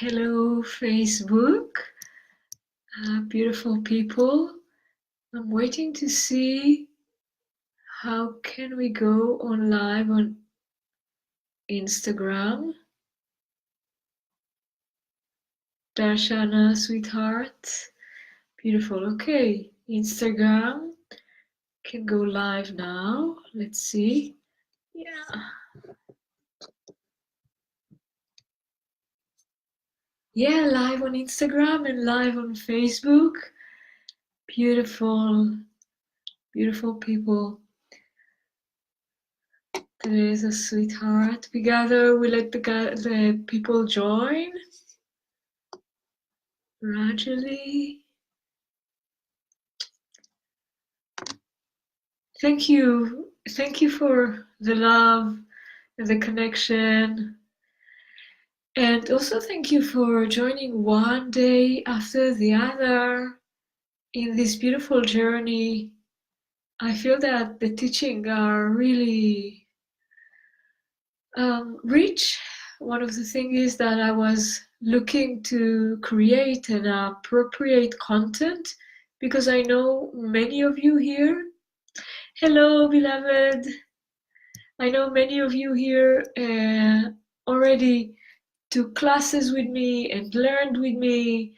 Hello, Facebook. Beautiful people. I'm waiting to see how can we go on live on Instagram. Darshana, sweetheart. Beautiful. Okay, Instagram can go live now. Let's see. Yeah. Yeah, live on Instagram and live on Facebook. Beautiful, beautiful people. Teresa, sweetheart. We gather, we let the people join gradually. Thank you. Thank you for the love and the connection. And also thank you for joining one day after the other in this beautiful journey. I feel that the teaching are really rich. One of the things is that I was looking to create an appropriate content because I know many of you here. Hello, beloved. I know many of you here already took classes with me and learned with me,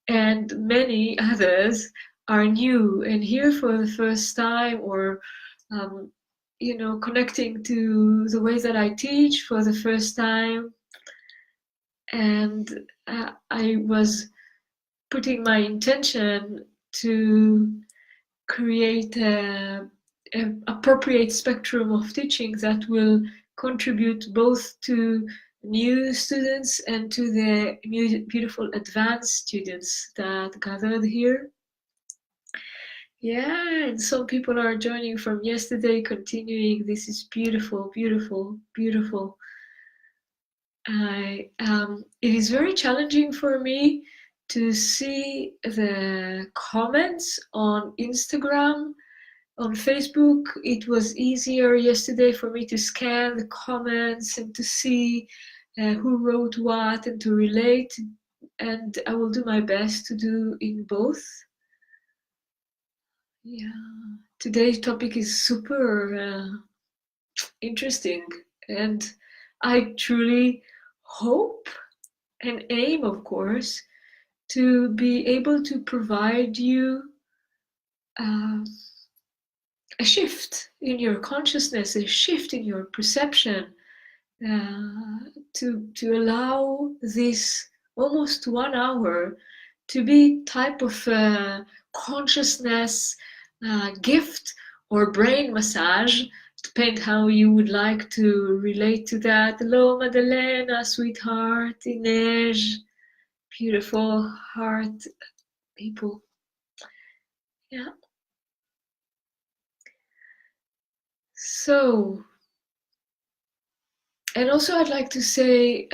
and many others are new and here for the first time, or connecting to the way that I teach for the first time. And I was putting my intention to create an appropriate spectrum of teaching that will contribute both to new students and to the beautiful advanced students that gathered here. Yeah, and some people are joining from yesterday, continuing. This is beautiful, beautiful, beautiful. It is very challenging for me to see the comments on Instagram. On Facebook, it was easier yesterday for me to scan the comments and to see who wrote what and to relate. And I will do my best to do in both. Yeah, today's topic is super interesting, and I truly hope and aim, of course, to be able to provide you a shift in your consciousness, a shift in your perception, to allow this almost 1 hour to be type of consciousness gift or brain massage, depend how you would like to relate to that. Hello, Madalena, sweetheart, Inej, beautiful heart people. Yeah. So, and also I'd like to say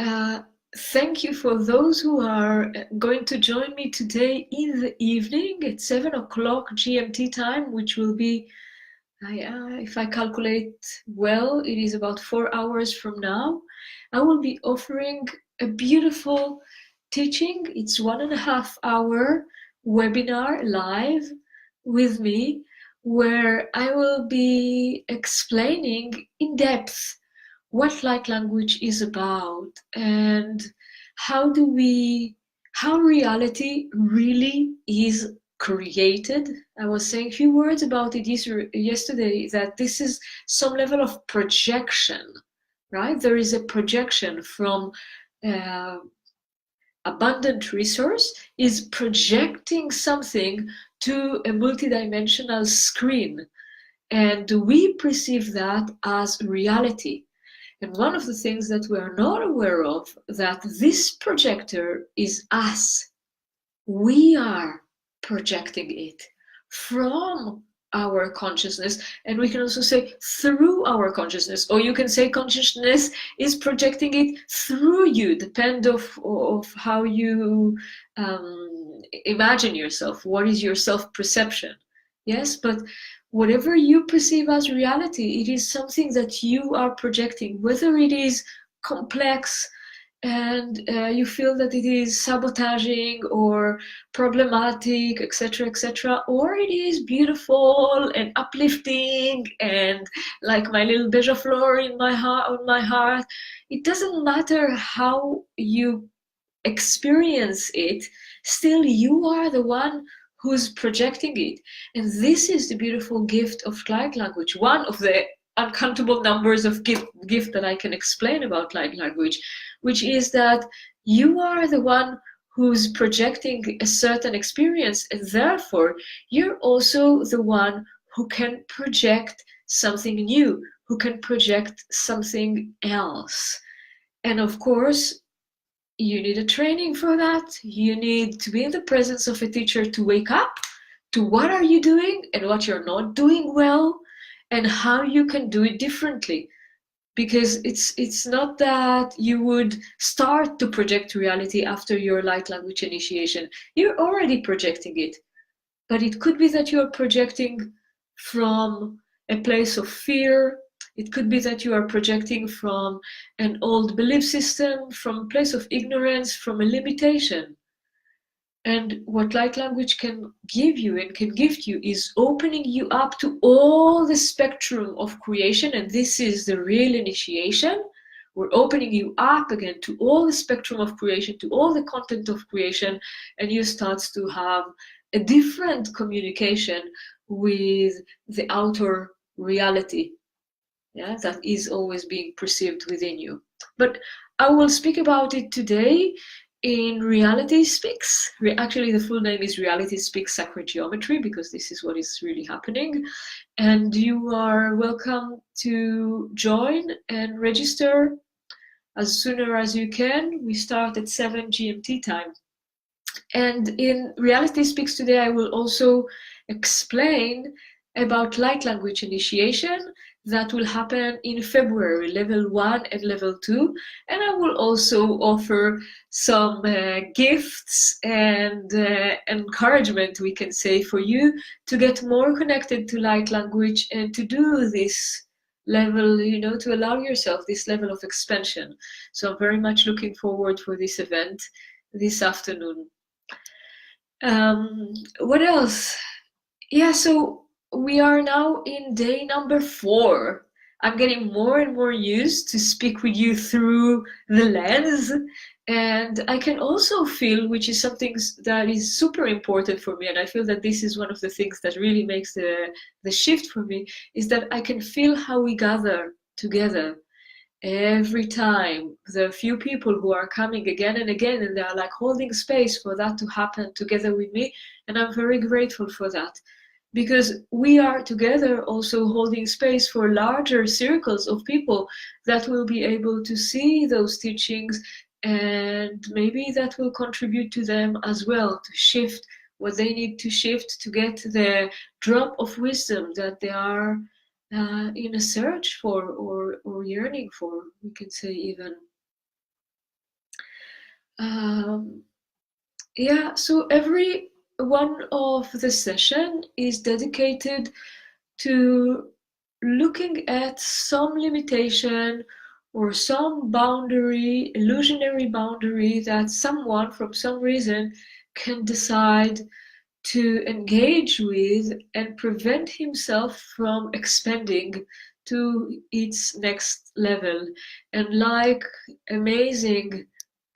thank you for those who are going to join me today in the evening at 7 o'clock GMT time, which will be, if I calculate well, it is about 4 hours from now. I will be offering a beautiful teaching. It's 1.5 hour webinar live with me, where I will be explaining in depth what light language is about and how reality really is created. I was saying a few words about it yesterday, that this is some level of projection, right? There is a projection from abundant resource is projecting something to a multidimensional screen, and we perceive that as reality. And one of the things that we are not aware of, that this projector is us. We are projecting it from our consciousness, and we can also say through our consciousness, or you can say consciousness is projecting it through you, depend of how you imagine yourself, what is your self-perception. Yes, but whatever you perceive as reality, it is something that you are projecting, whether it is complex and you feel that it is sabotaging or problematic, etc., or it is beautiful and uplifting and like my little beija flor in my heart, on my heart. It doesn't matter how you experience it, still you are the one who's projecting it. And this is the beautiful gift of light language, one of the uncountable numbers of gift that I can explain about light language, which is that you are the one who's projecting a certain experience, and therefore you're also the one who can project something new, who can project something else. And of course, you need a training for that. You need to be in the presence of a teacher to wake up to what are you doing and what you're not doing well and how you can do it differently. Because it's not that you would start to project reality after your light language initiation. You're already projecting it. But it could be that you're projecting from a place of fear. It could be that you are projecting from an old belief system, from a place of ignorance, from a limitation. And what light language can give you and can gift you is opening you up to all the spectrum of creation. And this is the real initiation. We're opening you up again to all the spectrum of creation, to all the content of creation, and you start to have a different communication with the outer reality, yeah, that is always being perceived within you. But I will speak about it today in Reality Speaks. Actually, the full name is Reality Speaks Sacred Geometry, because this is what is really happening. And you are welcome to join and register as sooner as you can. We start at 7 GMT time. And in Reality Speaks today, I will also explain about light language initiation that will happen in February, level 1 and level 2. And I will also offer some gifts and encouragement, we can say, for you to get more connected to light language and to do this level, you know, to allow yourself this level of expansion. So I'm very much looking forward for this event this afternoon. What else? Yeah, so we are now in day number 4. I'm getting more and more used to speak with you through the lens, and I can also feel, which is something that is super important for me, and I feel that this is one of the things that really makes the shift for me, is that I can feel how we gather together. Every time there are few people who are coming again and again, and they are like holding space for that to happen together with me, and I'm very grateful for that, because we are together also holding space for larger circles of people that will be able to see those teachings, and maybe that will contribute to them as well, to shift what they need to shift to get the drop of wisdom that they are in a search for, or yearning for, we can say even. Yeah, so every one of the session is dedicated to looking at some limitation or some boundary, illusionary boundary, that someone from some reason can decide to engage with and prevent himself from expanding to its next level. And like amazing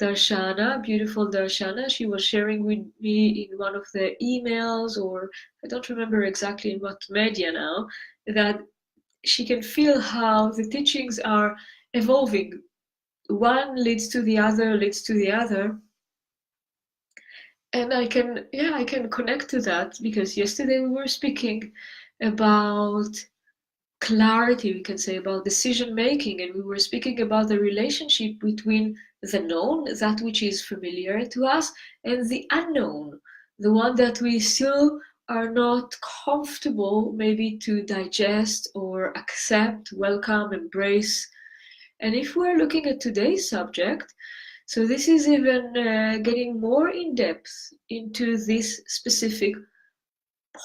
Darshana, beautiful Darshana, she was sharing with me in one of the emails, or I don't remember exactly in what media now, that she can feel how the teachings are evolving. One leads to the other, leads to the other. And I can connect to that, because yesterday we were speaking about clarity, we can say, about decision making, and we were speaking about the relationship between the known, that which is familiar to us, and the unknown, the one that we still are not comfortable maybe to digest or accept, welcome, embrace. And if we're looking at today's subject, so this is even getting more in depth into this specific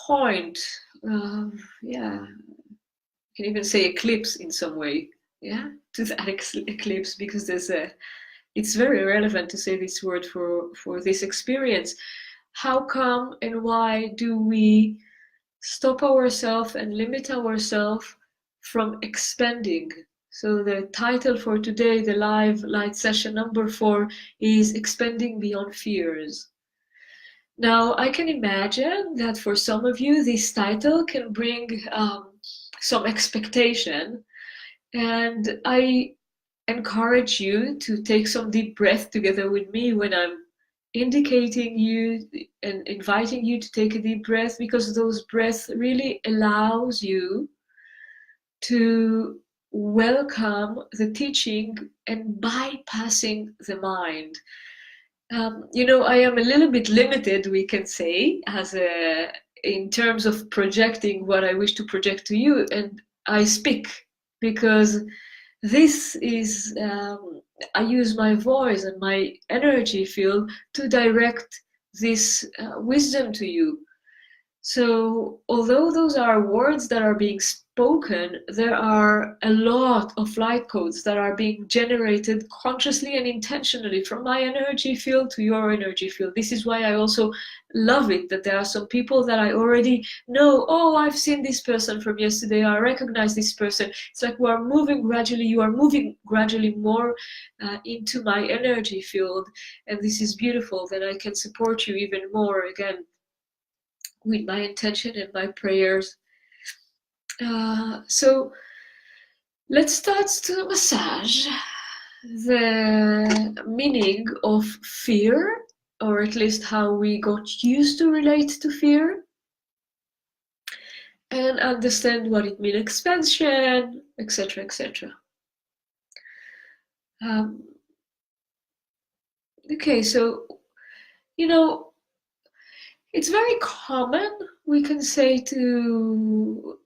point yeah, you can even say eclipse in some way, yeah, to that eclipse, because it's very relevant to say this word for this experience. How come and why do we stop ourselves and limit ourselves from expanding? So the title for today, the live light session number 4, is Expanding Beyond Fears. Now, I can imagine that for some of you, this title can bring some expectation, and I encourage you to take some deep breath together with me when I'm indicating you and inviting you to take a deep breath, because those breaths really allows you to welcome the teaching and bypassing the mind. I am a little bit limited, we can say, in terms of projecting what I wish to project to you, and I speak because this is, I use my voice and my energy field to direct this wisdom to you. So although those are words that are being spoken, there are a lot of light codes that are being generated consciously and intentionally from my energy field to your energy field. This is why I also love it, that there are some people that I already know. Oh, I've seen this person from yesterday. I recognize this person. It's like you are moving gradually more into my energy field. And this is beautiful that I can support you even more again with my intention and my prayers. So let's start to massage the meaning of fear, or at least how we got used to relate to fear, and understand what it means, expansion, etc., etc. Okay, so it's very common, we can say, to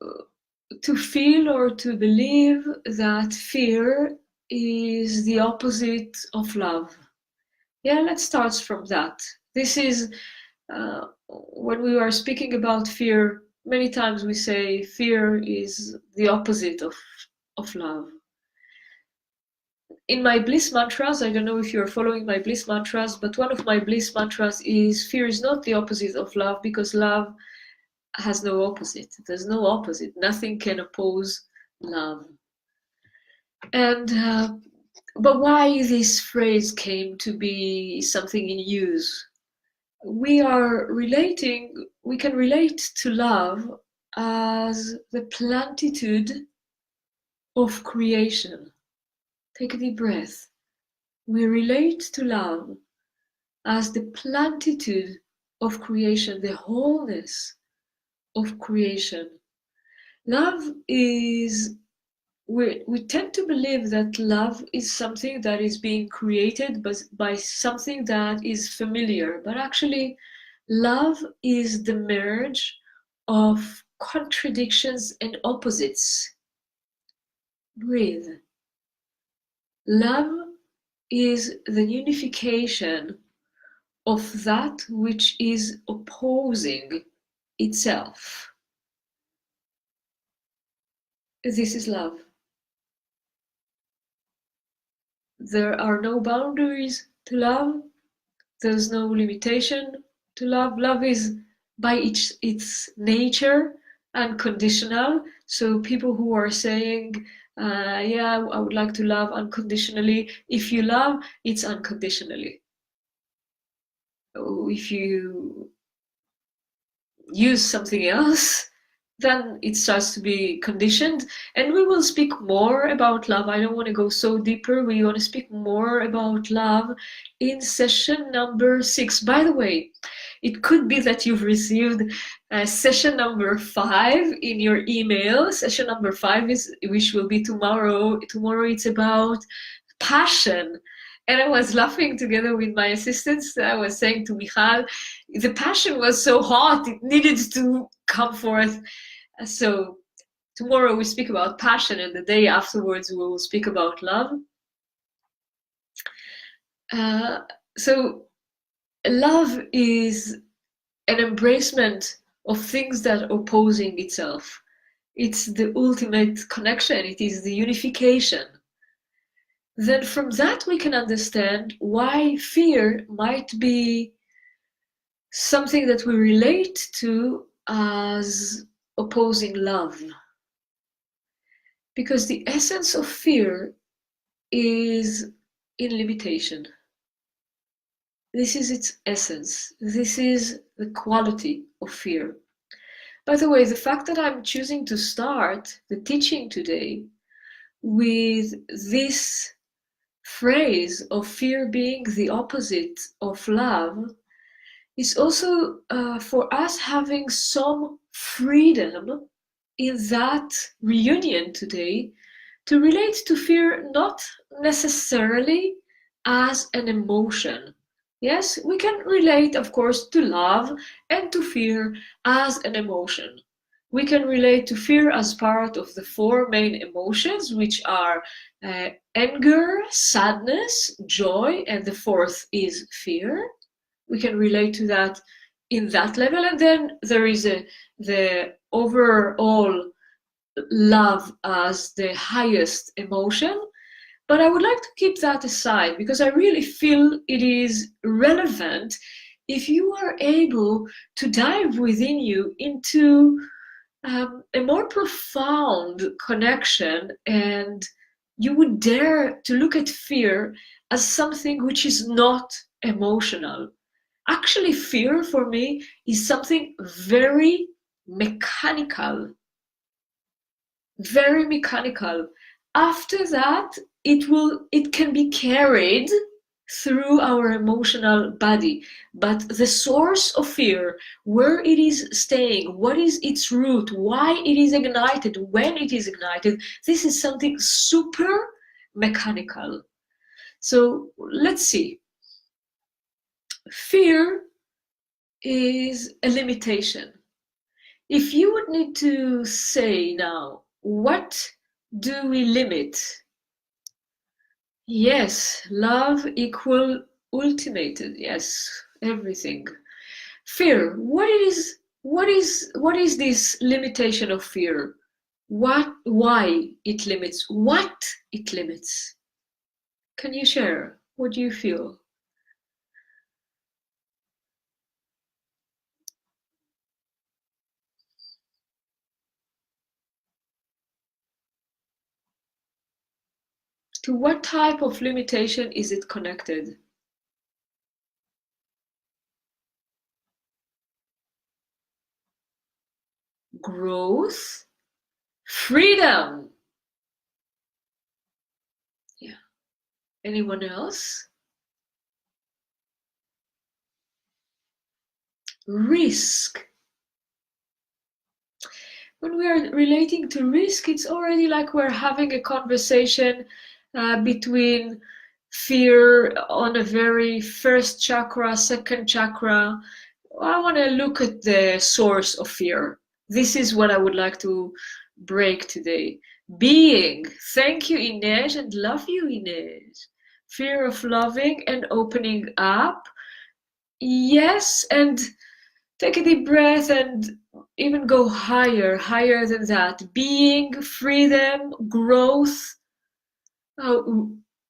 feel or to believe that fear is the opposite of love. Yeah, let's start from that. This is, when we are speaking about fear, many times we say fear is the opposite of love. In my bliss mantras, I don't know if you're following my bliss mantras, but one of my bliss mantras is fear is not the opposite of love, because love has no opposite. There's no opposite. Nothing can oppose love. And but why this phrase came to be something in use? We can relate to love as the plentitude of creation. Take a deep breath. We relate to love as the plentitude of creation, the wholeness of creation. Love is, we tend to believe that love is something that is being created by something that is familiar, but actually love is the merge of contradictions and opposites. Breathe. Love is the unification of that which is opposing itself. This is love. There are no boundaries to love. There's no limitation to love. Love is by its nature unconditional. So people who are saying, yeah, I would like to love unconditionally. If you love, it's unconditionally. If you use something else, then it starts to be conditioned. And we will speak more about love. I don't want to go so deeper. We want to speak more about love in session number 6. By the way, it could be that you've received session number 5 in your email. Session number 5 which will be tomorrow. Tomorrow it's about passion. And I was laughing together with my assistants. I was saying to Michal, the passion was so hot, it needed to come forth. So tomorrow we speak about passion, and the day afterwards we will speak about love. So love is an embracement of things that are opposing itself. It's the ultimate connection. It is the unification. Then from that we can understand why fear might be something that we relate to as opposing love. Because the essence of fear is in limitation. This is its essence. This is the quality of fear. By the way, the fact that I'm choosing to start the teaching today with this phrase of fear being the opposite of love is also for us having some freedom in that reunion today to relate to fear not necessarily as an emotion. Yes, we can relate, of course, to love and to fear as an emotion. We can relate to fear as part of the four main emotions, which are anger, sadness, joy, and the fourth is fear. We can relate to that in that level, and then there is the overall love as the highest emotion. But I would like to keep that aside because I really feel it is relevant if you are able to dive within you into a more profound connection, and you would dare to look at fear as something which is not emotional. Actually, fear for me is something very mechanical. Very mechanical. After that, it can be carried through our emotional body. But the source of fear, where it is staying, what is its root, why it is ignited, when it is ignited, this is something super mechanical. So let's see. Fear is a limitation. If you would need to say now, what do we limit? Yes, love equal ultimated. Yes, everything. Fear. What is this limitation of fear? Why it limits? What it limits? Can you share? What do you feel? To what type of limitation is it connected? Growth, freedom. Yeah. Anyone else? Risk. When we are relating to risk, it's already like we're having a conversation between fear on a very first chakra, second chakra. I want to look at the source of fear. This is what I would like to break today. Being. Thank you, Inez, and love you, Inez. Fear of loving and opening up. Yes, and take a deep breath and even go higher than that. Being, freedom, growth.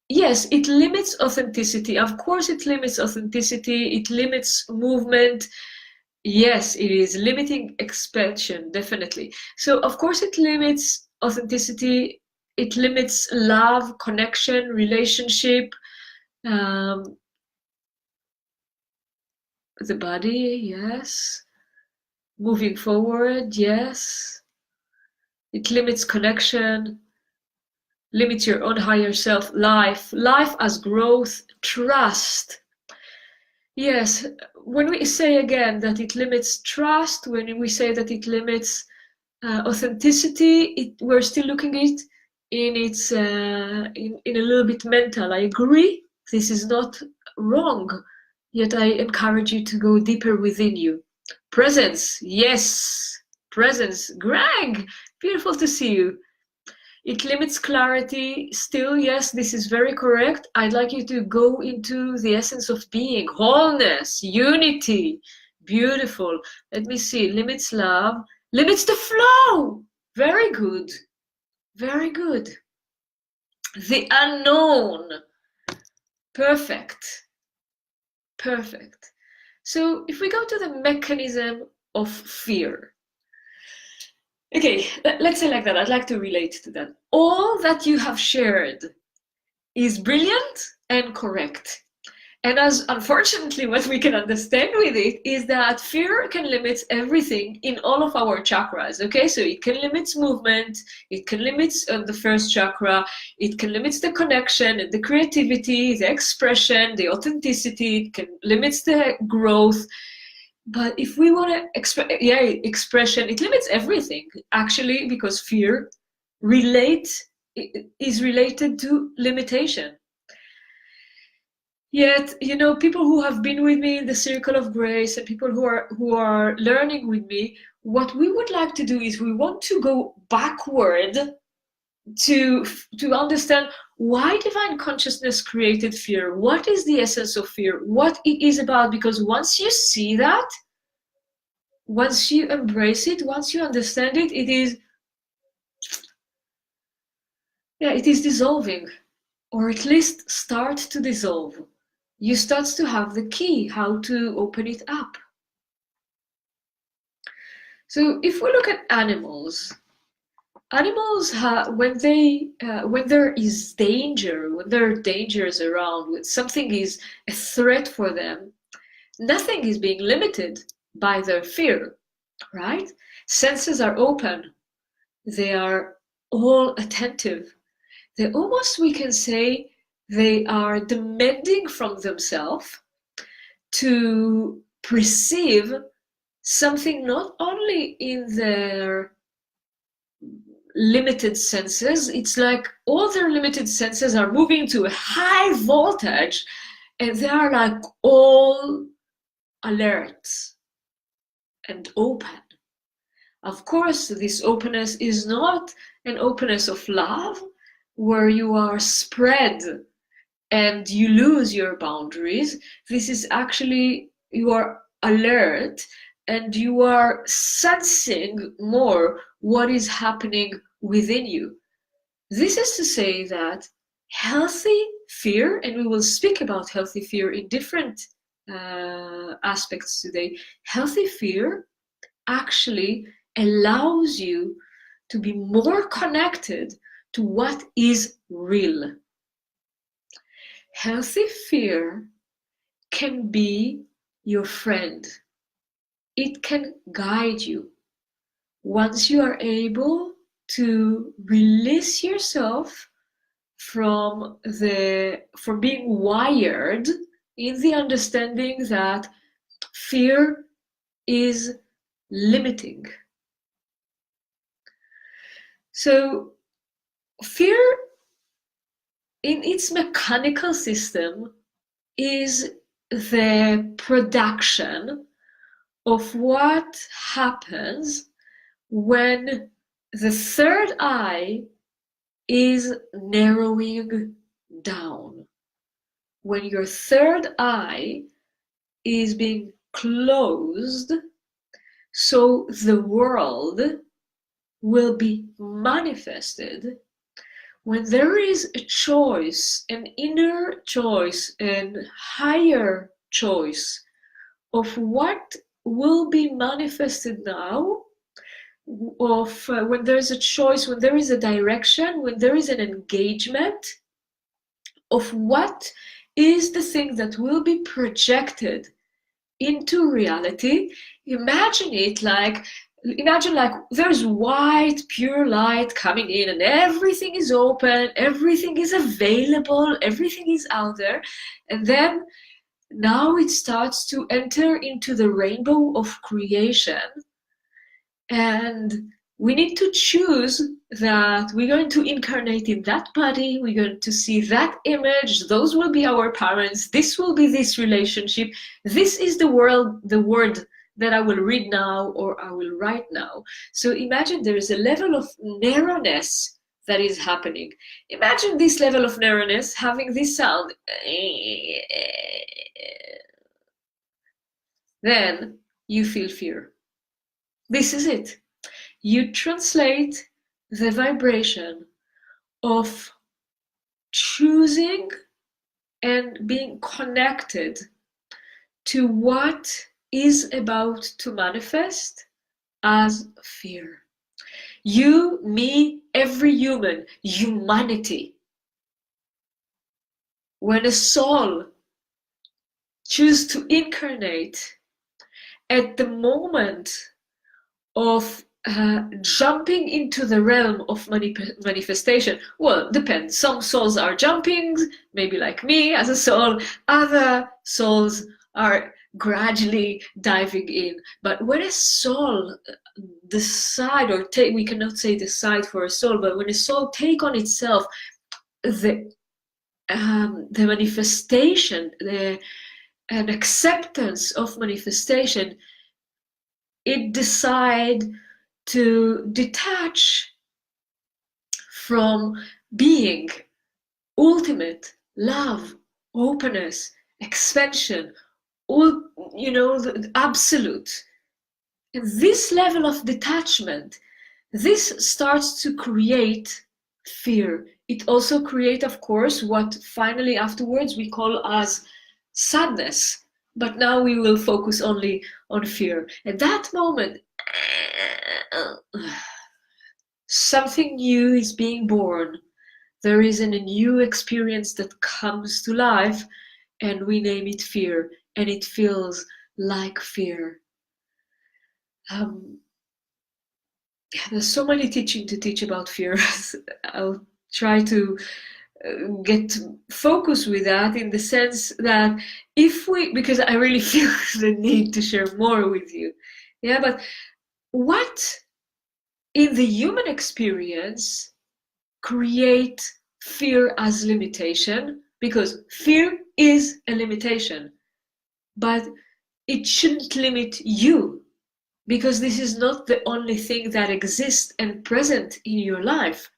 Yes, it limits authenticity. Of course, it limits authenticity. It limits movement. Yes, it is limiting expansion, definitely. So, of course, it limits authenticity. It limits love, connection, relationship. The body, yes. Moving forward, yes. It limits connection, limits your own higher self, life as growth, trust. Yes, when we say again that it limits trust, when we say that it limits authenticity, we're still looking at it in its in a little bit mental. I agree, this is not wrong, yet I encourage you to go deeper within you. Presence, yes, presence. Greg, beautiful to see you. It limits clarity. Still, yes, this is very correct. I'd like you to go into the essence of being, wholeness, unity, Beautiful. Let me see. Limits love. Limits the flow. Very good. Very good. The unknown. Perfect. Perfect. So if we go to the mechanism of fear. Okay, let's say like that. I'd like to relate to that. All that you have shared is brilliant and correct. And as unfortunately what we can understand with it is that fear can limit everything in all of our chakras, okay? So it can limit movement, it can limit the first chakra, it can limit the connection, the creativity, the expression, the authenticity, it can limit the growth. But if we want to expression, it limits everything actually, because fear is related to limitation. Yet, you know, people who have been with me in the circle of grace and people who are learning with me, what we would like to do is we want to go backward to understand why divine consciousness created fear. What is the essence of fear? What it is about? Because once you see that, once you embrace it, once you understand it, it is dissolving, or at least start to dissolve. You start to have the key how to open it up. So if we look at animals when there is danger, when there are dangers around, when something is a threat for them, nothing is being limited by their fear, right? Senses are open. They are all attentive. They almost, we can say, they are demanding from themselves to perceive something not only in their limited senses, it's like all their limited senses are moving to a high voltage and they are like all alert and open. Of course, this openness is not an openness of love where you are spread and you lose your boundaries. This is actually, you are alert and you are sensing more what is happening within you. This is to say that healthy fear, and we will speak about healthy fear in different aspects today, healthy fear actually allows you to be more connected to what is real. Healthy fear can be your friend. It can guide you. Once you are able to release yourself from being wired in the understanding that fear is limiting. So fear in its mechanical system is the production of what happens when the third eye is narrowing down. When your third eye is being closed, so the world will be manifested. When there is a choice, an inner choice, and higher choice of what will be manifested now, when there is a choice, when there is a direction, when there is an engagement of what is the thing that will be projected into reality. Imagine like there's white, pure light coming in and everything is open, everything is available, everything is out there. And then now it starts to enter into the rainbow of creation. And we need to choose that we're going to incarnate in that body, we're going to see that image, those will be our parents, this will be this relationship, this is the word that I will read now or I will write now. So imagine there is a level of narrowness that is happening. Imagine this level of narrowness having this sound. Then you feel fear. This is it. You translate the vibration of choosing and being connected to what is about to manifest as fear. You, me, every human, humanity. When a soul chooses to incarnate at the moment of jumping into the realm of manifestation, well, depends. Some souls are jumping, maybe like me as a soul. Other souls are gradually diving in. But when a soul decide, or take, we cannot say decide for a soul, but when a soul take on itself the manifestation, an acceptance of manifestation, it decide to detach from being ultimate love, openness, expansion, all, the absolute. And this level of detachment, this starts to create fear. It also creates, of course, what finally afterwards we call as sadness. But now we will focus only on fear. At that moment, something new is being born. There is a new experience that comes to life, and we name it fear, and it feels like fear. There's so many teaching to teach about fear. I'll try to get focused with that in the sense that because I really feel the need to share more with you. Yeah, but what in the human experience create fear as limitation? Because fear is a limitation, but it shouldn't limit you, because this is not the only thing that exists and present in your life.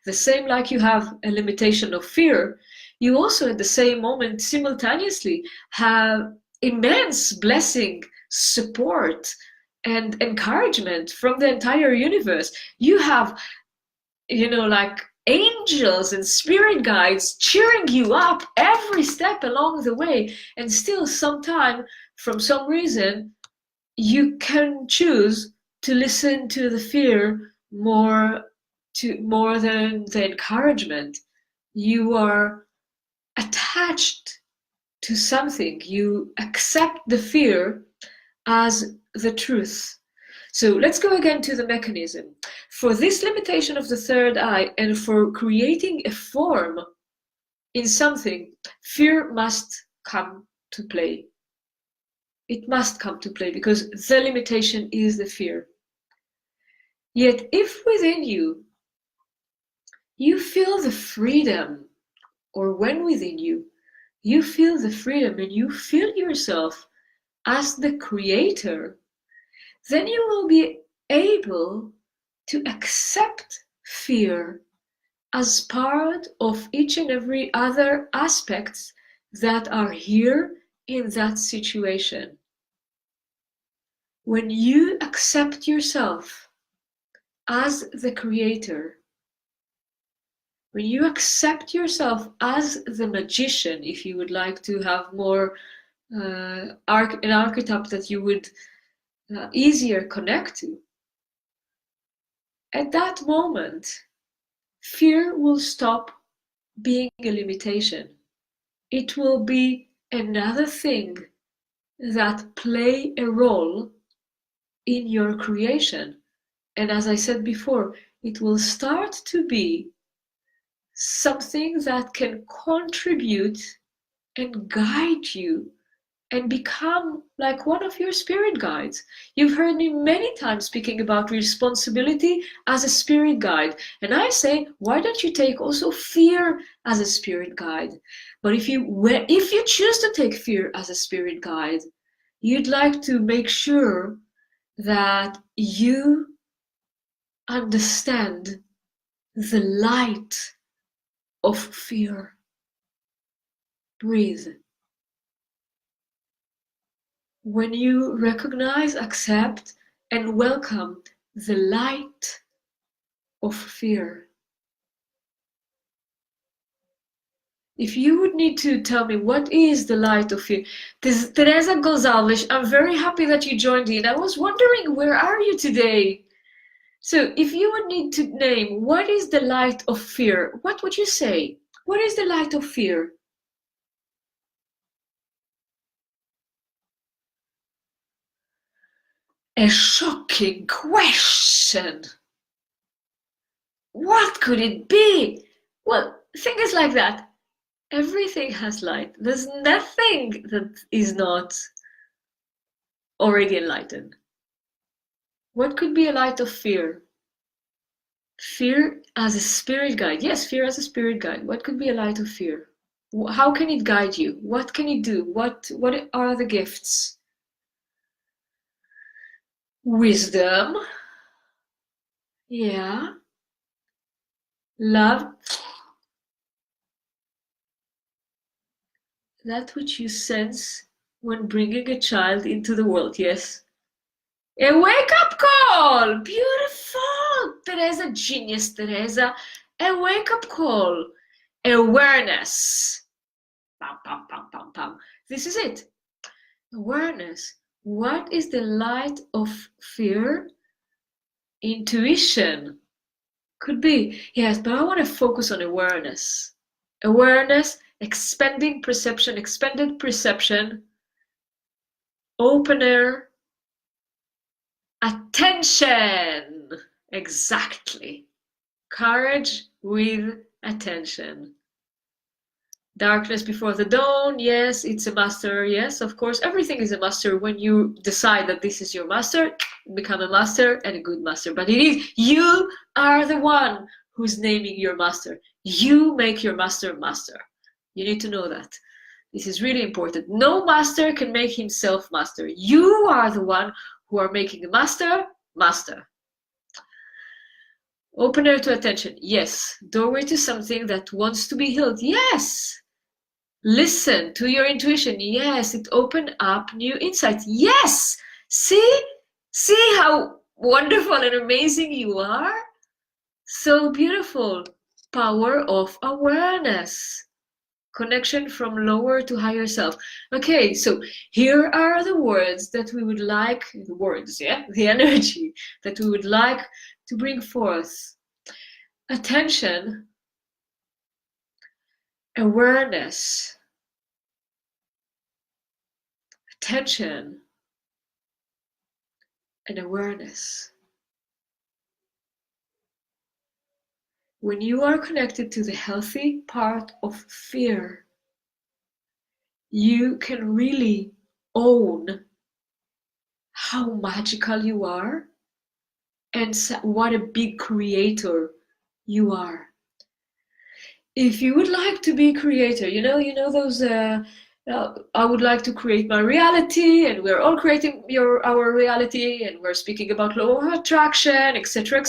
The same like you have a limitation of fear, you also at the same moment simultaneously have immense blessing, support, and encouragement from the entire universe. You have, like angels and spirit guides cheering you up every step along the way, and still sometime, from some reason, you can choose to listen to the fear more than the encouragement. You are attached to something. You accept the fear as the truth. So let's go again to the mechanism. For this limitation of the third eye and for creating a form in something, fear must come to play. It must come to play because the limitation is the fear. Yet if within you feel the freedom, or when within you feel the freedom and you feel yourself as the creator, then you will be able to accept fear as part of each and every other aspects that are here in that situation. When you accept yourself as the creator, when you accept yourself as the magician, if you would like to have more an archetype that you would easier connect to, at that moment, fear will stop being a limitation. It will be another thing that play a role in your creation. And as I said before, it will start to be something that can contribute and guide you and become like one of your spirit guides. You've heard me many times speaking about responsibility as a spirit guide. And I say, why don't you take also fear as a spirit guide? But if you choose to take fear as a spirit guide, you'd like to make sure that you understand the light of fear. Breathe. when you recognize, accept, and welcome the light of fear. If you would need to tell me what is the light of fear, this is Teresa Gonzalez. I'm very happy that you joined in. I was wondering, where are you today? So if you would need to name what is the light of fear, what would you say? What is the light of fear? A shocking question. What could it be? Well, think is like that. Everything has light. There's nothing that is not already enlightened. What could be a light of fear? Fear as a spirit guide. Yes, fear as a spirit guide. What could be a light of fear? How can it guide you? What can it do? What are the gifts? Wisdom. Yeah. Love. That which you sense when bringing a child into the world. Yes. A wake-up call! Beautiful! Teresa, genius, Teresa. A wake-up call. Awareness. Pam, pam, pam, pam, pam. This is it. Awareness. What is the light of fear? Intuition. Could be. Yes, but I want to focus on awareness. Awareness, expanding perception, expanded perception, opener, attention. Exactly. Courage with attention. Darkness before the dawn, yes, it's a master, yes, of course. Everything is a master when you decide that this is your master, become a master and a good master. But it is, you are the one who's naming your master. You make your master master. You need to know that. This is really important. No master can make himself master. You are the one who are making a master master. Opener to attention, yes. Doorway to something that wants to be healed, yes. Listen to your intuition, yes. It opened up new insights, yes. See how wonderful and amazing you are? So beautiful. Power of awareness. Connection from lower to higher self. Okay, so here are the words that we would like, the words, yeah, the energy that we would like to bring forth. Attention, awareness, attention, and awareness. When you are connected to the healthy part of fear, you can really own how magical you are and what a big creator you are. If you would like to be creator, you know those I would like to create my reality, and we're all creating our reality, and we're speaking about law of attraction, etc.,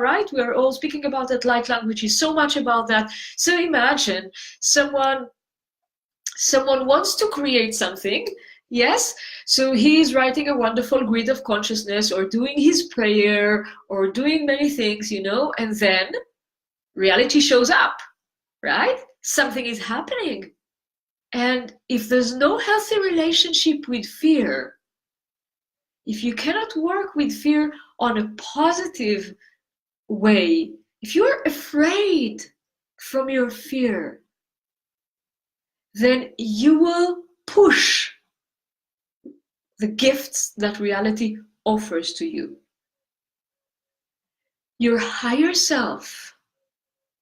right? We're all speaking about that light language, is so much about that. So imagine someone wants to create something, yes? So he's writing a wonderful grid of consciousness, or doing his prayer, or doing many things, and then reality shows up, right? Something is happening. And if there's no healthy relationship with fear, if you cannot work with fear on a positive way, if you're afraid from your fear, then you will push the gifts that reality offers to you. Your higher self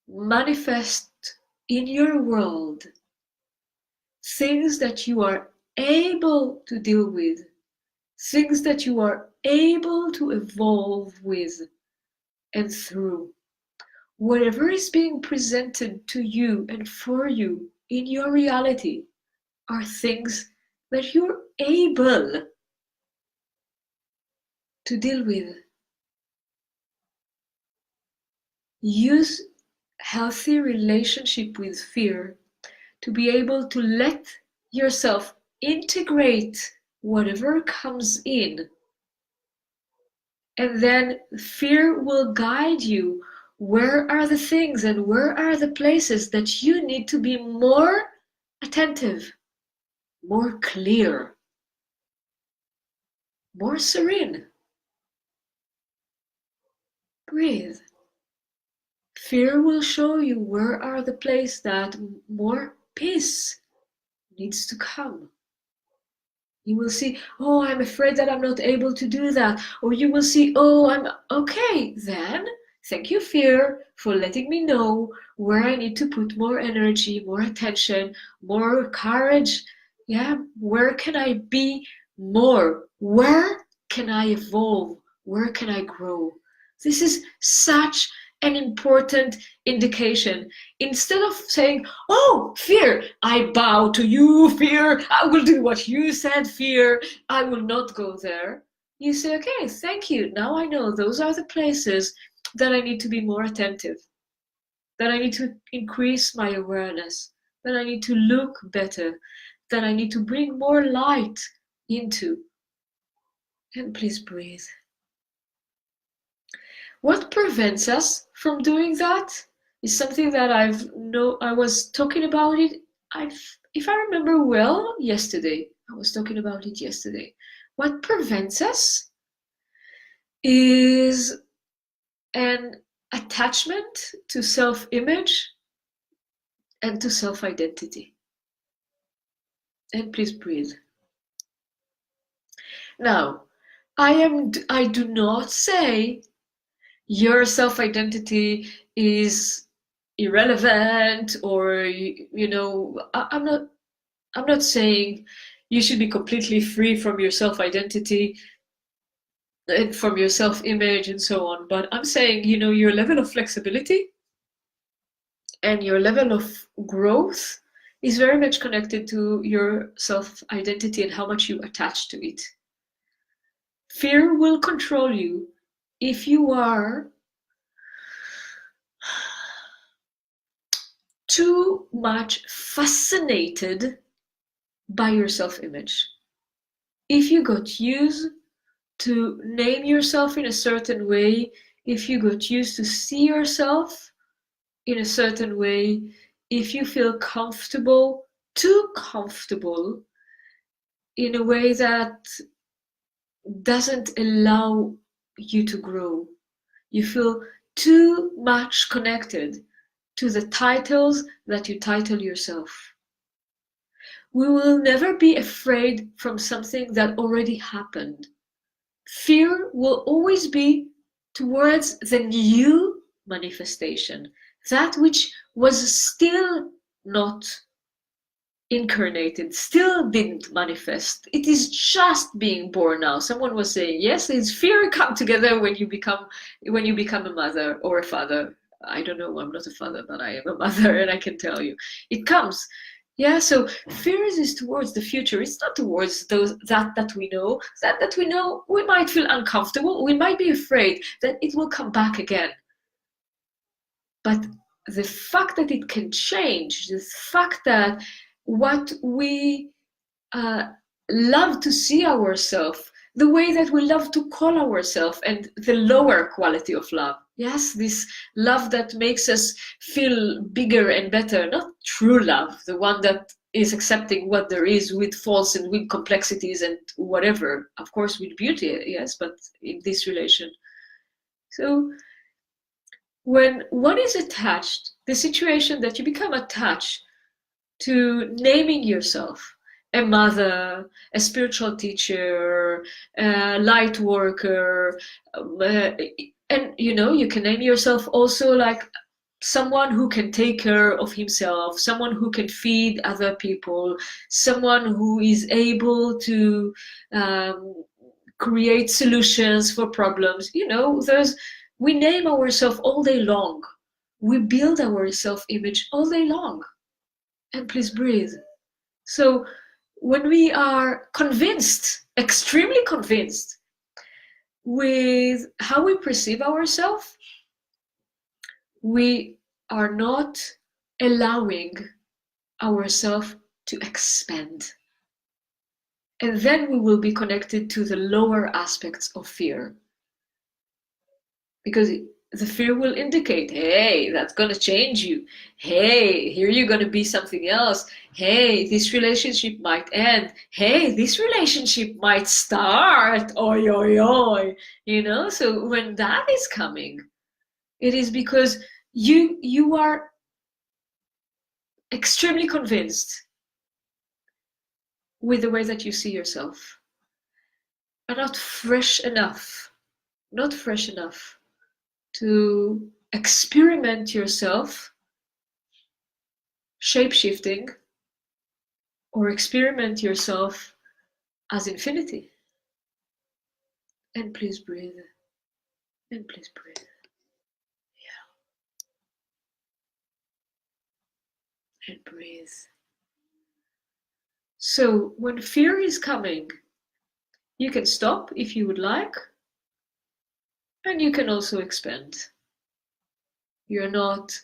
manifests in your world things that you are able to deal with, things that you are able to evolve with and through. Whatever is being presented to you and for you in your reality are things that you're able to deal with. Use healthy relationship with fear to be able to let yourself integrate whatever comes in. And then fear will guide you. Where are the things and where are the places that you need to be more attentive, more clear, more serene? Breathe. Fear will show you where are the places that more peace needs to come. You will see, oh, I'm afraid that I'm not able to do that. Or you will see, oh, I'm okay. Then, thank you, fear, for letting me know where I need to put more energy, more attention, more courage. Yeah, where can I be more? Where can I evolve? Where can I grow? This is such an important indication. Instead of saying, oh, fear, I bow to you, fear, I will do what you said, fear, I will not go there. You say, okay, thank you. Now I know those are the places that I need to be more attentive, that I need to increase my awareness, that I need to look better, that I need to bring more light into. And please breathe. What prevents us from doing that is something that I was talking about it. If I remember well, yesterday. I was talking about it yesterday. What prevents us is an attachment to self-image and to self-identity. And please breathe. Now, I do not say your self-identity is irrelevant, or I'm not saying you should be completely free from your self-identity and from your self-image and so on, but I'm saying, your level of flexibility and your level of growth is very much connected to your self-identity and how much you attach to it. Fear will control you if you are too much fascinated by your self-image. If you got used to name yourself in a certain way, if you got used to see yourself in a certain way, if you feel comfortable, too comfortable, in a way that doesn't allow you to grow, you feel too much connected to the titles that you title yourself. We will never be afraid from something that already happened. Fear will always be towards the new manifestation, that which was still not incarnated, still didn't manifest. It is just being born now. Someone was saying, yes, it's fear come together when you become a mother or a father. I don't know, I'm not a father, but I am a mother, and I can tell you, it comes. Yeah, so fear is towards the future. It's not towards that we know. That we know, we might feel uncomfortable. We might be afraid that it will come back again. But the fact that it can change, the fact that what we love to see ourselves, the way that we love to call ourselves, and the lower quality of love. Yes, this love that makes us feel bigger and better, not true love, the one that is accepting what there is with faults and with complexities and whatever. Of course, with beauty, yes, but in this relation. So when one is attached, the situation that you become attached to naming yourself a mother, a spiritual teacher, a light worker, and you can name yourself also like someone who can take care of himself, someone who can feed other people, someone who is able to create solutions for problems. We name ourselves all day long. We build our self-image all day long. And please breathe. So when we are convinced, extremely convinced, with how we perceive ourselves, we are not allowing ourselves to expand. And then we will be connected to the lower aspects of fear. Because the fear will indicate, hey, that's going to change you. Hey, here you're going to be something else. Hey, this relationship might end. Hey, this relationship might start. Oi, oi, oi. You know, so when that is coming, it is because you are extremely convinced with the way that you see yourself, are not fresh enough to experiment yourself shape-shifting or experiment yourself as infinity. And please breathe. And please breathe. Yeah. And breathe. So when fear is coming, you can stop if you would like, and you can also expand. You're not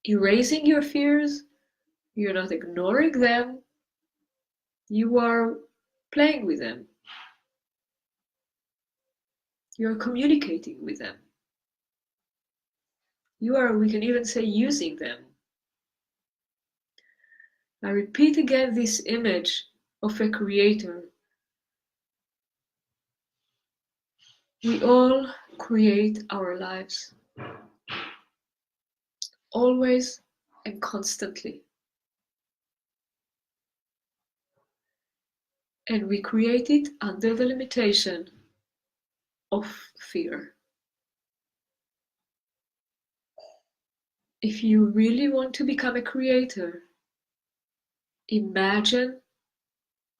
erasing your fears, you're not ignoring them, you are playing with them. You're communicating with them. You are, we can even say, using them. I repeat again this image of a creator. We all create our lives, always and constantly. And we create it under the limitation of fear. If you really want to become a creator, imagine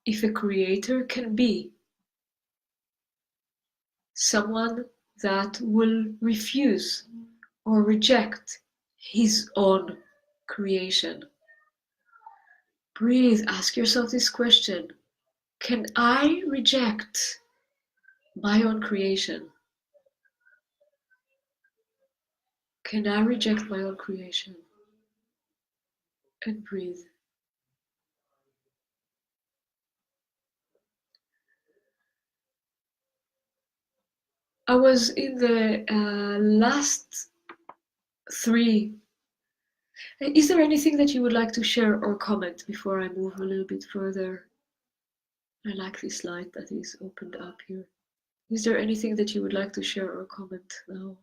if a creator can be someone that will refuse or reject his own creation. Breathe, ask yourself this question. Can I reject my own creation? Can I reject my own creation? And breathe. I was in the last 3. Is there anything that you would like to share or comment before I move a little bit further? I like this light that is opened up here. Is there anything that you would like to share or comment now?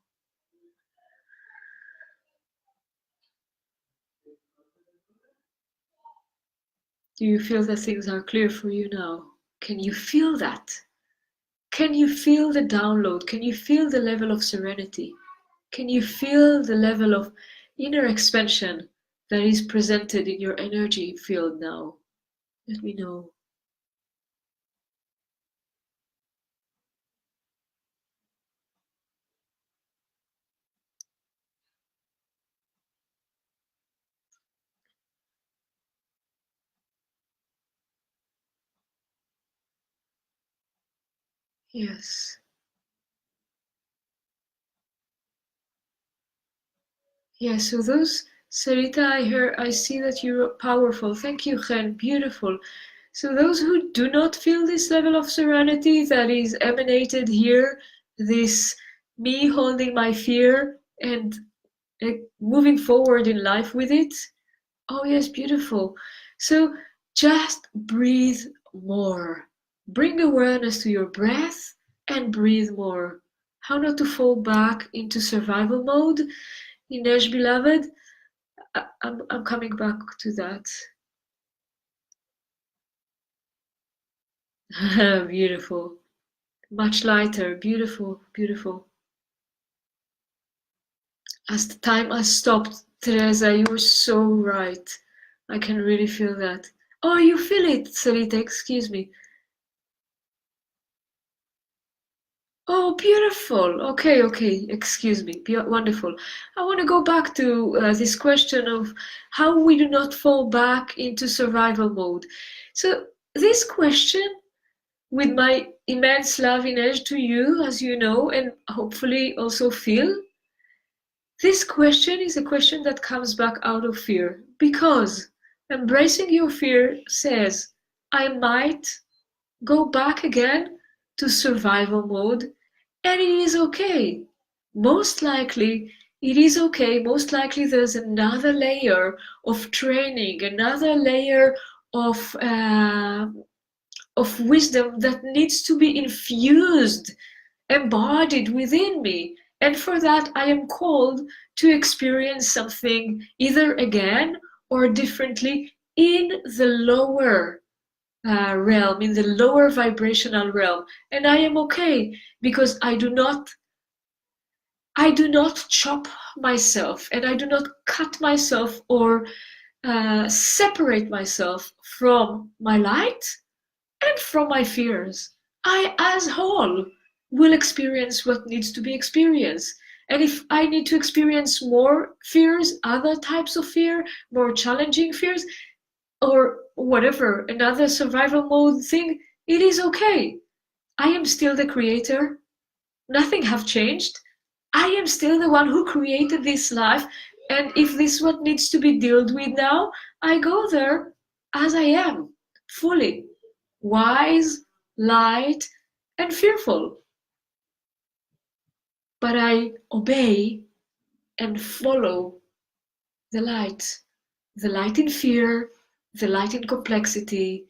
Do you feel that things are clear for you now? Can you feel that? Can you feel the download? Can you feel the level of serenity? Can you feel the level of inner expansion that is presented in your energy field now? Let me know. Yes. Yes, so those, Sarita, I see that you're powerful. Thank you, Chen, beautiful. So those who do not feel this level of serenity that is emanated here, this me holding my fear and moving forward in life with it, oh yes, beautiful. So just breathe more. Bring awareness to your breath and breathe more. How not to fall back into survival mode. Inej, beloved, I'm coming back to that. Beautiful. Much lighter. Beautiful, beautiful. As the time has stopped, Teresa, you were so right. I can really feel that. Oh, you feel it, Sarita, excuse me. Oh, beautiful. Okay, excuse me. Wonderful. I want to go back to this question of how we do not fall back into survival mode. So this question, with my immense love, Inej, to you, as you know, and hopefully also feel, this question is a question that comes back out of fear, because embracing your fear says, I might go back again to survival mode, and it is okay. Most likely, it is okay. Most likely, there's another layer of training, another layer of wisdom that needs to be infused, embodied within me. And for that, I am called to experience something either again or differently in the lower realm, in the lower vibrational realm. And I am okay because I do not chop myself, and I do not cut myself or separate myself from my light and from my fears. I, as whole, will experience what needs to be experienced. And if I need to experience more fears, other types of fear, more challenging fears, or whatever, another survival mode thing, it is okay. I am still the creator. Nothing have changed. I am still the one who created this life. And if this is what needs to be dealt with now, I go there as I am, fully wise, light, and fearful. But I obey and follow the light in fear, the light in complexity,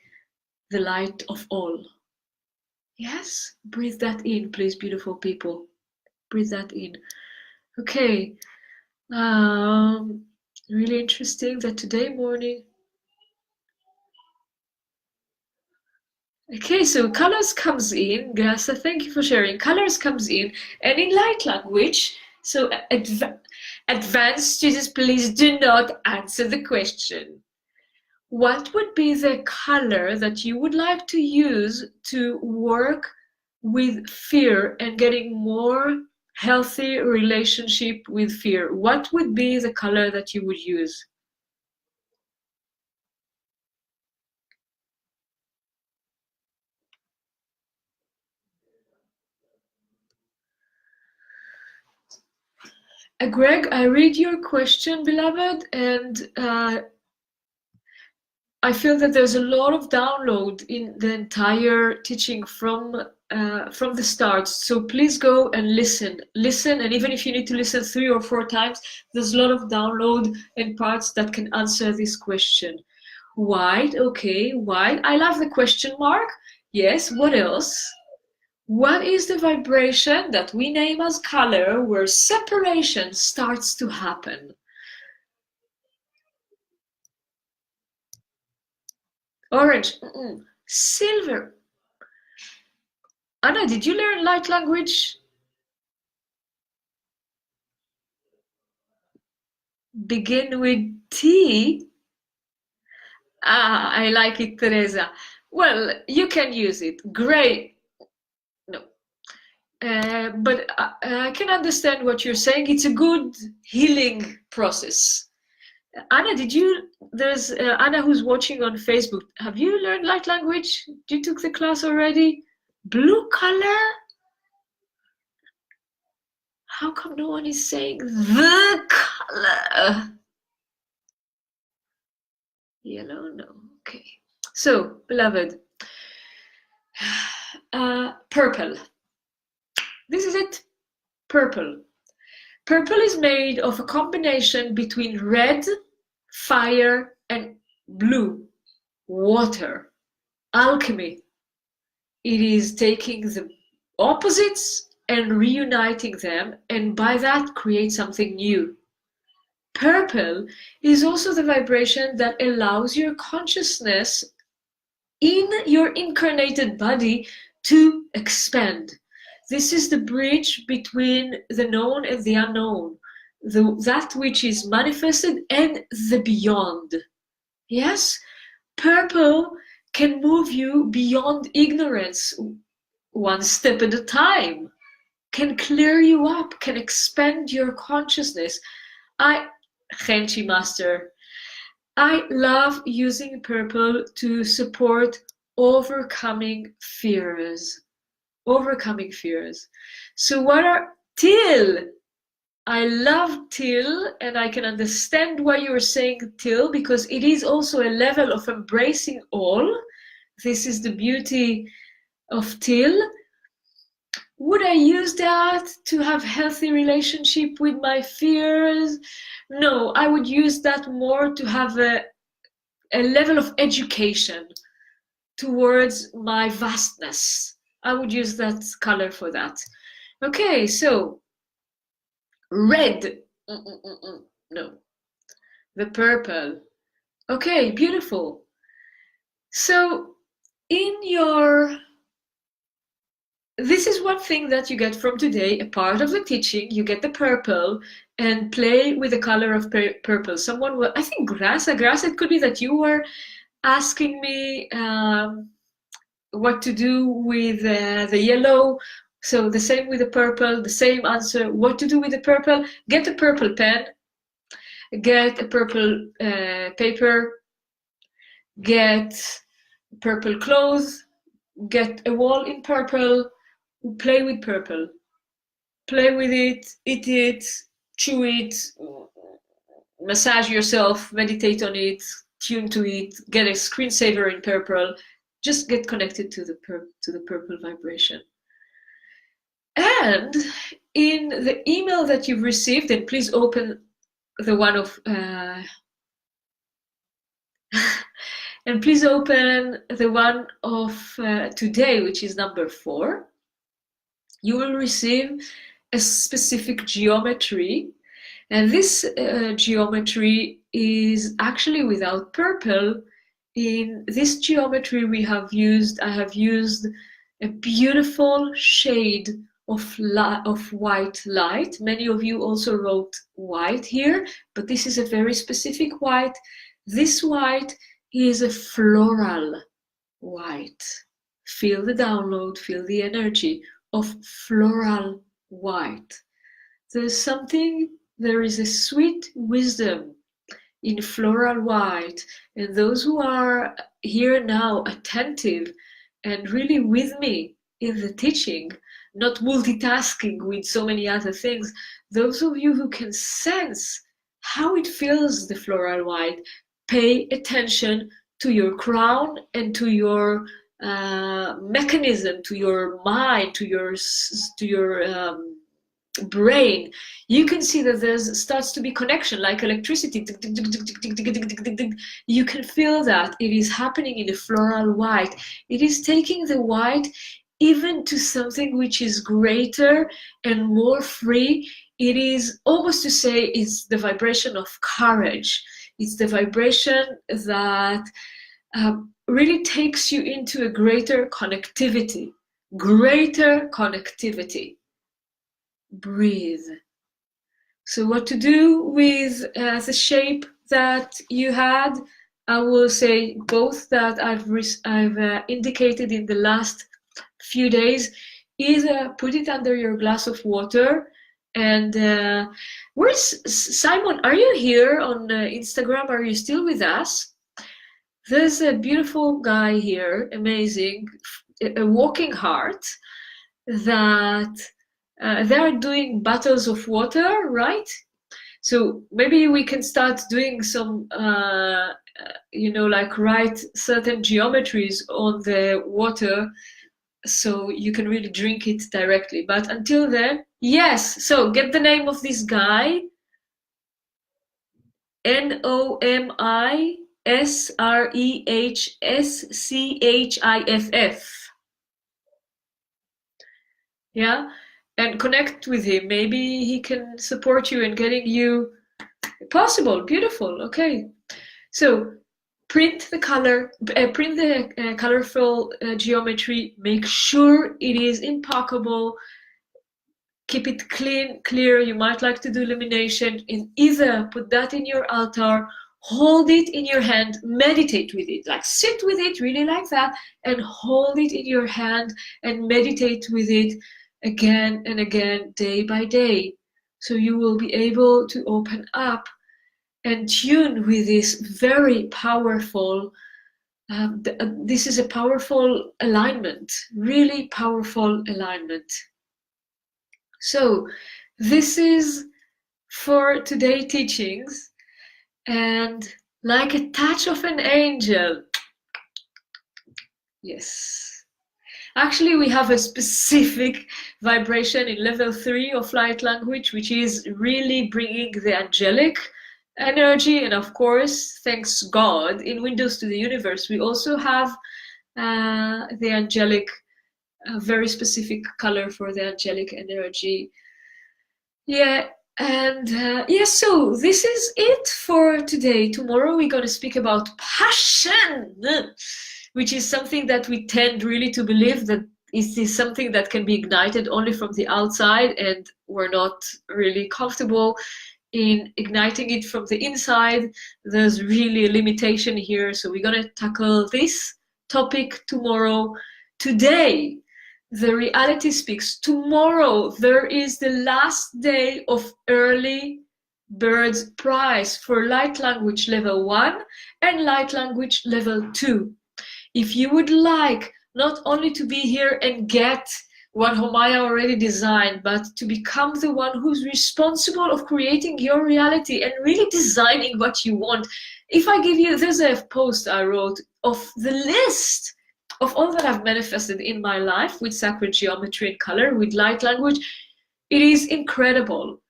the light of all. Yes? Breathe that in, please, beautiful people. Breathe that in. Okay. Really interesting that today morning. Okay, so colors comes in. Gasa, thank you for sharing. Colors comes in, and in light language. So advanced students, please do not answer the question. What would be the color that you would like to use to work with fear and getting more healthy relationship with fear? What would be the color that you would use? Greg, I read your question, beloved, and I feel that there's a lot of download in the entire teaching from the start. So please go and listen, and even if you need to listen 3 or 4 times, there's a lot of download and parts that can answer this question. White, okay, white. I love the question mark. Yes, what else? What is the vibration that we name as color where separation starts to happen? Orange, silver. Anna, did you learn light language? Begin with T? Ah, I like it, Teresa. Well, you can use it. Gray. No. But I can understand what you're saying. It's a good healing process. Anna, there's Anna who's watching on Facebook. Have you learned light language? You took the class already? Blue color? How come no one is saying the color? Yellow? No. Okay. So, beloved, purple. This is it. Purple. Purple is made of a combination between red, fire, and blue, water, alchemy. It is taking the opposites and reuniting them, and by that create something new. Purple is also the vibration that allows your consciousness in your incarnated body to expand. This is the bridge between the known and the unknown, that which is manifested and the beyond. Yes? Purple can move you beyond ignorance, one step at a time, can clear you up, can expand your consciousness. Khenchi Master, I love using purple to support overcoming fears. Overcoming fears. So what are teal? I love teal, and I can understand why you're saying teal, because it is also a level of embracing all. This is the beauty of teal. Would I use that to have healthy relationship with my fears? No, I would use that more to have a level of education towards my vastness. I would use that color for that. Okay, so red. No, the purple. Okay, beautiful. So this is one thing that you get from today, a part of the teaching. You get the purple and play with the color of purple. Someone will, I think Grasa, it could be that you were asking me what to do with the yellow. So the same with the purple, the same answer. What to do with the purple? Get a purple pen, get a purple paper, get purple clothes, get a wall in purple, play with purple. Play with it, eat it, chew it, massage yourself, meditate on it, tune to it, get a screensaver in purple. Just get connected to the purple vibration. And in the email that you've received, and please open the one of and please open the one of today, which is number 4. You will receive a specific geometry, and this geometry is actually without purple. In this geometry I have used a beautiful shade of white light. Many of you also wrote white here, but this is a very specific white. This white is a floral white. Feel the download, feel the energy of floral white. There is a sweet wisdom in floral white, and those who are here now attentive and really with me in the teaching, not multitasking with so many other things, those of you who can sense how it feels, the floral white, pay attention to your crown and to your mechanism, to your mind, to your brain. You can see that there starts to be connection, like electricity. You can feel that it is happening in the floral white. It is taking the white even to something which is greater and more free. It is almost to say it's the vibration of courage. It's the vibration that really takes you into a greater connectivity. Breathe. So what to do with the shape that you had? I will say both that I've indicated in the last few days. Either put it under your glass of water, and where's Simon? Are you here on Instagram? Are you still with us? There's a beautiful guy here, amazing, a walking heart, that they are doing bottles of water, right? So maybe we can start doing some, like write certain geometries on the water so you can really drink it directly. But until then, yes, so get the name of this guy, Nomisrehschiff. Yeah, and connect with him. Maybe he can support you in getting you possible. Beautiful. Okay, so print the colorful geometry. Make sure it is impeccable. Keep it clean, clear. You might like to do illumination, and either put that in your altar, hold it in your hand, meditate with it, like sit with it really like that, and hold it in your hand and meditate with it again and again, day by day. So you will be able to open up and tune with this very powerful, this is a powerful alignment, really powerful alignment. So this is for today teachings, and like a touch of an angel, Yes. Actually, we have a specific vibration in level 3 of light language, which is really bringing the angelic energy. And of course, thanks God, in Windows to the Universe, we also have the angelic, very specific color for the angelic energy. Yeah, and so this is it for today. Tomorrow we're going to speak about passion, which is something that we tend really to believe that is something that can be ignited only from the outside, and we're not really comfortable in igniting it from the inside. There's really a limitation here, so we're going to tackle this topic tomorrow. Today, the reality speaks. Tomorrow, there is the last day of early birds prize for light language level 1 and light language level 2. If you would like not only to be here and get what Homaya already designed, but to become the one who's responsible of creating your reality and really designing what you want. If I give you, there's a post I wrote of the list of all that I've manifested in my life with sacred geometry and color, with light language. It is incredible.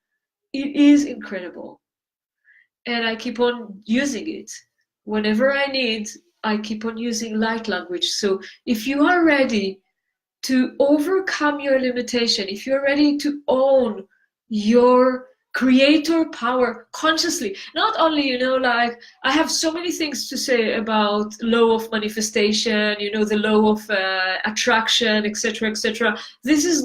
It is incredible. And I keep on using it. Whenever I need, I keep on using light language. So if you are ready to overcome your limitation, if you're ready to own your creator power consciously, not only, like, I have so many things to say about law of manifestation, the law of attraction, etc., etc. This is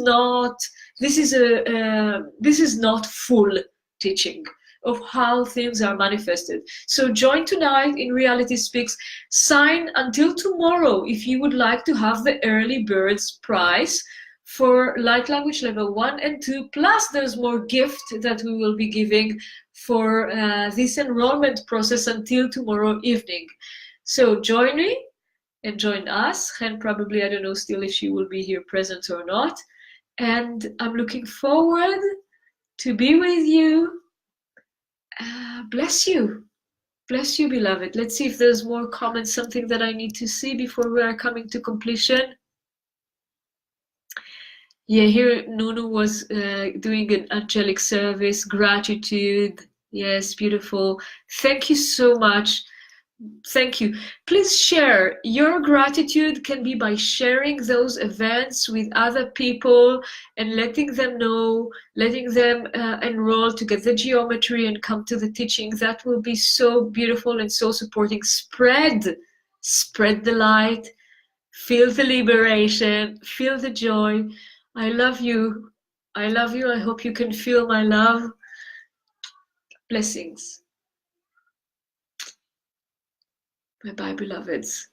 not full teaching of how things are manifested. So join tonight in Reality Speaks. Sign until tomorrow if you would like to have the early birds prize for light language level 1 and 2. Plus there's more gift that we will be giving for this enrollment process until tomorrow evening. So join me and join us. And probably, I don't know still if she will be here present or not. And I'm looking forward to be with you. Bless you. Bless you, beloved. Let's see if there's more comments, something that I need to see before we are coming to completion. Yeah, here Nunu was doing an angelic service, gratitude. Yes, beautiful. Thank you so much. Thank you. Please share. Your gratitude can be by sharing those events with other people and letting them know, letting them enroll to get the geometry and come to the teaching. That will be so beautiful and so supporting. Spread the light, feel the liberation, feel the joy. I love you. I love you. I hope you can feel my love. Blessings. Bye-bye, beloveds.